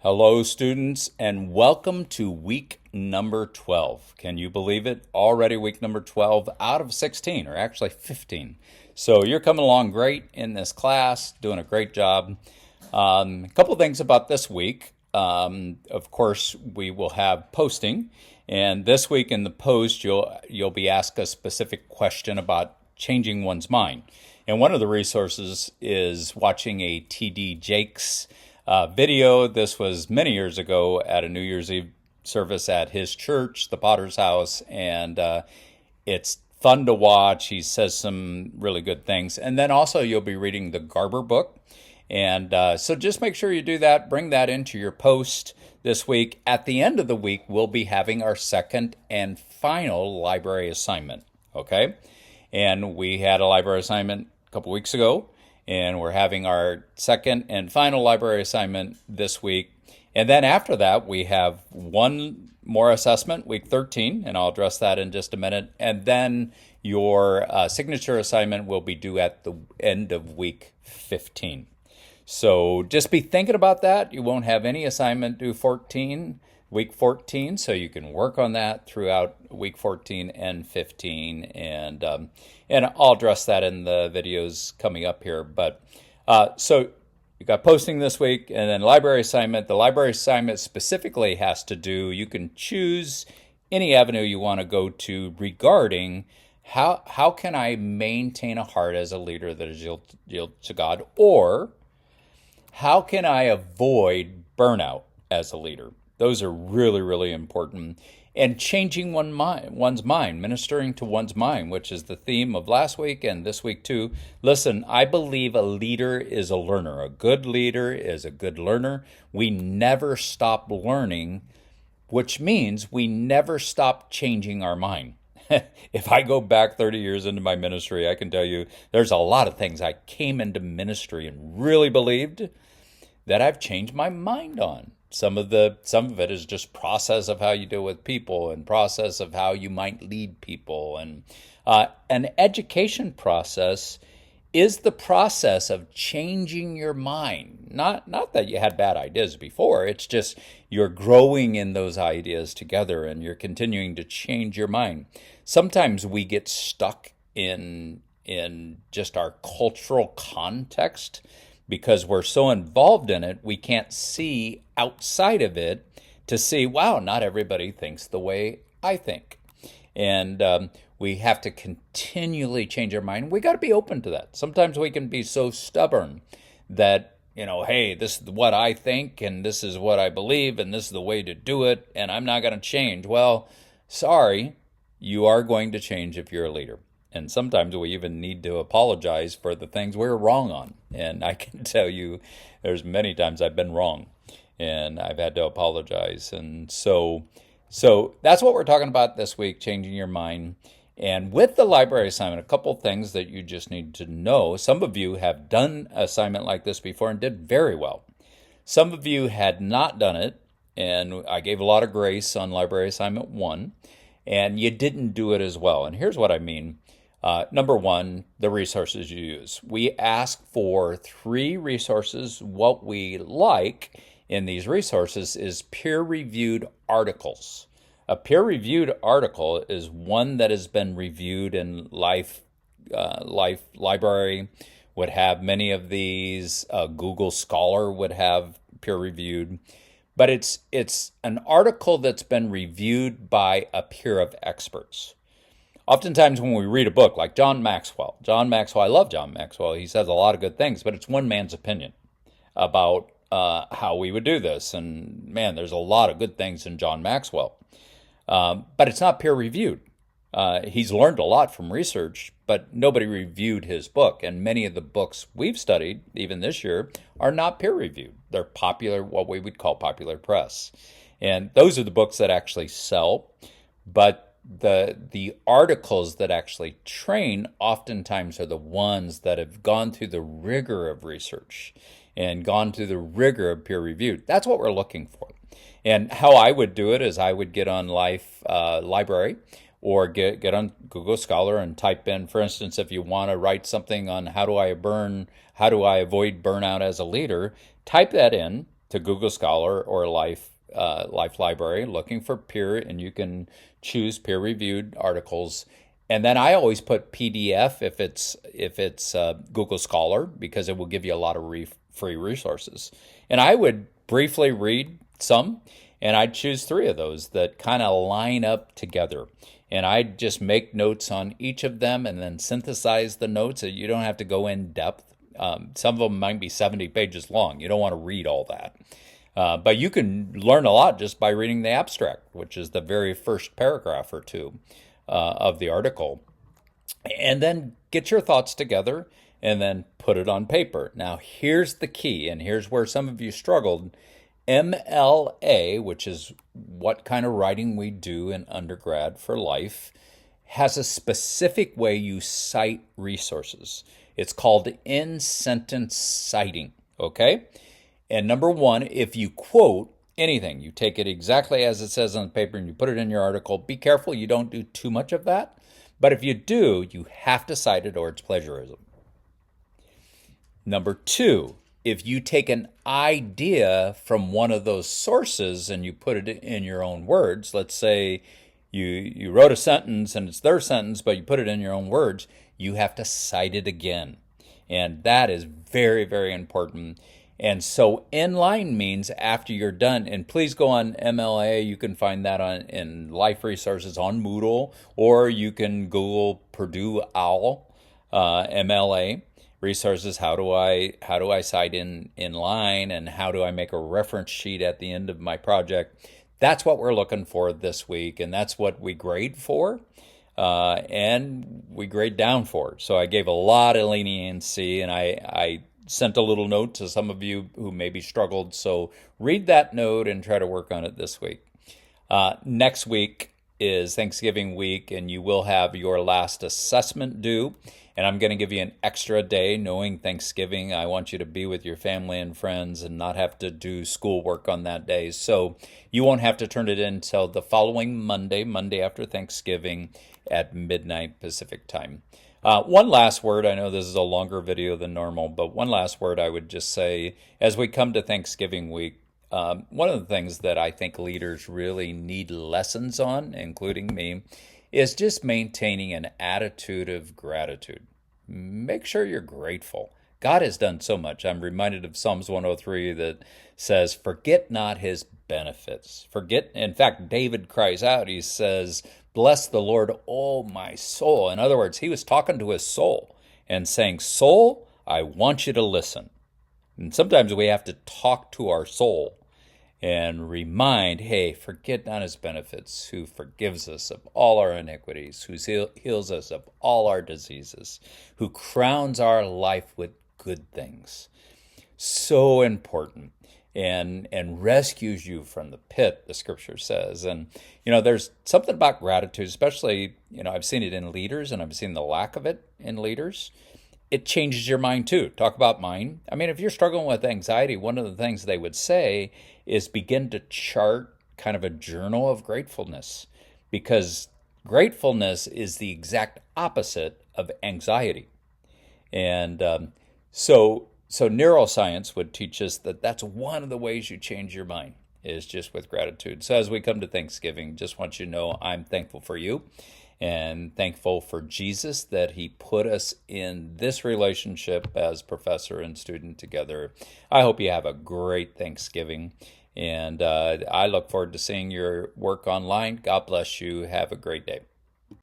Hello, students, and welcome to week number 12. Can you believe it? Already week number 12 out of 16, or actually 15. So you're coming along great in this class, doing a great job. A couple things about this week. Of course, we will have posting, and this week in the post, you'll be asked a specific question about changing one's mind. And one of the resources is watching a T.D. Jakes video. This was many years ago at a New Year's Eve service at his church, the Potter's House, and it's fun to watch. He says some really good things. And then also you'll be reading the Garber book. And so just make sure you do that. Bring that into your post this week. At the end of the week, we'll be having our second and final library assignment. Okay? And we had a library assignment a couple weeks ago. And we're having our second and final library assignment this week. And then after that, we have one more assessment, week 13, and I'll address that in just a minute. And then your signature assignment will be due at the end of week 15. So just be thinking about that. You won't have any assignment due week 14, so you can work on that throughout week 14 and 15, and I'll address that in the videos coming up here. But so you got posting this week, and then library assignment. The library assignment specifically has to do, you can choose any avenue you want to go to regarding how can I maintain a heart as a leader that is yield to God, or how can I avoid burnout as a leader? Those are really, really important. And changing one's mind, ministering to one's mind, which is the theme of last week and this week too. Listen, I believe a leader is a learner. A good leader is a good learner. We never stop learning, which means we never stop changing our mind. If I go back 30 years into my ministry, I can tell you there's a lot of things I came into ministry and really believed that I've changed my mind on. Some of it is just process of how you deal with people and process of how you might lead people. And an education process is the process of changing your mind. Not that you had bad ideas before. It's just you're growing in those ideas together and you're continuing to change your mind. Sometimes we get stuck in just our cultural context, because we're so involved in it, we can't see outside of it to see, wow, not everybody thinks the way I think. And we have to continually change our mind. We got to be open to that. Sometimes we can be so stubborn that, hey, this is what I think, and this is what I believe, and this is the way to do it, and I'm not going to change. Well, sorry, you are going to change if you're a leader. And sometimes we even need to apologize for the things we're wrong on. And I can tell you there's many times I've been wrong and I've had to apologize. And so that's what we're talking about this week, changing your mind. And with the library assignment, a couple things that you just need to know. Some of you have done an assignment like this before and did very well. Some of you had not done it, and I gave a lot of grace on library assignment 1, and you didn't do it as well. And here's what I mean. Number one, the resources you use. We ask for 3 resources. What we like in these resources is peer-reviewed articles. A peer-reviewed article is one that has been reviewed in Life Library, would have many of these. Google Scholar would have peer-reviewed. But it's an article that's been reviewed by a peer of experts. Oftentimes when we read a book like John Maxwell, I love John Maxwell. He says a lot of good things, but it's one man's opinion about how we would do this. And man, there's a lot of good things in John Maxwell. But it's not peer reviewed. He's learned a lot from research, but nobody reviewed his book. And many of the books we've studied, even this year, are not peer reviewed. They're popular, what we would call popular press. And those are the books that actually sell. But the articles that actually train oftentimes are the ones that have gone through the rigor of research and gone through the rigor of peer review. That's what we're looking for. And how I would do it is I would get on Life Library or get on Google Scholar and type in, for instance, if you want to write something on how do I avoid burnout as a leader, type that in to Google Scholar or Life Library, looking for peer, and you can choose peer-reviewed articles. And then I always put PDF if it's Google Scholar, because it will give you a lot of free resources. And I would briefly read some, and I'd choose 3 of those that kind of line up together. And I'd just make notes on each of them and then synthesize the notes so you don't have to go in depth. Some of them might be 70 pages long. You don't want to read all that. But you can learn a lot just by reading the abstract, which is the very first paragraph or 2 of the article. And then get your thoughts together and then put it on paper. Now, here's the key, and here's where some of you struggled. MLA, which is what kind of writing we do in undergrad for life, has a specific way you cite resources. It's called in-sentence citing, okay? And number 1, if you quote anything, you take it exactly as it says on the paper and you put it in your article, be careful you don't do too much of that. But if you do, you have to cite it or it's plagiarism. Number 2, if you take an idea from one of those sources and you put it in your own words, let's say you wrote a sentence and it's their sentence, but you put it in your own words, you have to cite it again. And that is very, very important. And so inline means after you're done, and please go on MLA, you can find that in Life Resources on Moodle, or you can Google Purdue OWL, MLA. Resources, how do I cite in line, and how do I make a reference sheet at the end of my project? That's what we're looking for this week, and that's what we grade for, and we grade down for. So I gave a lot of leniency, and I sent a little note to some of you who maybe struggled. So read that note and try to work on it this week. Next week is Thanksgiving week, and you will have your last assessment due. And I'm going to give you an extra day, knowing Thanksgiving. I want you to be with your family and friends and not have to do schoolwork on that day. So you won't have to turn it in until the following Monday after Thanksgiving at midnight Pacific time. One last word. I know this is a longer video than normal, but one last word I would just say, as we come to Thanksgiving week, one of the things that I think leaders really need lessons on, including me, is just maintaining an attitude of gratitude. Make sure you're grateful. God has done so much. I'm reminded of Psalms 103 that says, forget not his benefits. In fact, David cries out, he says, bless the Lord, oh my soul. In other words, he was talking to his soul and saying, soul, I want you to listen. And sometimes we have to talk to our soul and remind, hey, forget not his benefits, who forgives us of all our iniquities, who heals us of all our diseases, who crowns our life with good things. So important. And rescues you from the pit, the scripture says. And, there's something about gratitude, especially, I've seen it in leaders, and I've seen the lack of it in leaders. It changes your mind too. Talk about mind. I mean, if you're struggling with anxiety, one of the things they would say is begin to chart kind of a journal of gratefulness, because gratefulness is the exact opposite of anxiety. And so neuroscience would teach us that that's one of the ways you change your mind, is just with gratitude. So as we come to Thanksgiving, just want you to know I'm thankful for you. And thankful for Jesus that he put us in this relationship as professor and student together. I hope you have a great Thanksgiving. And I look forward to seeing your work online. God bless you. Have a great day.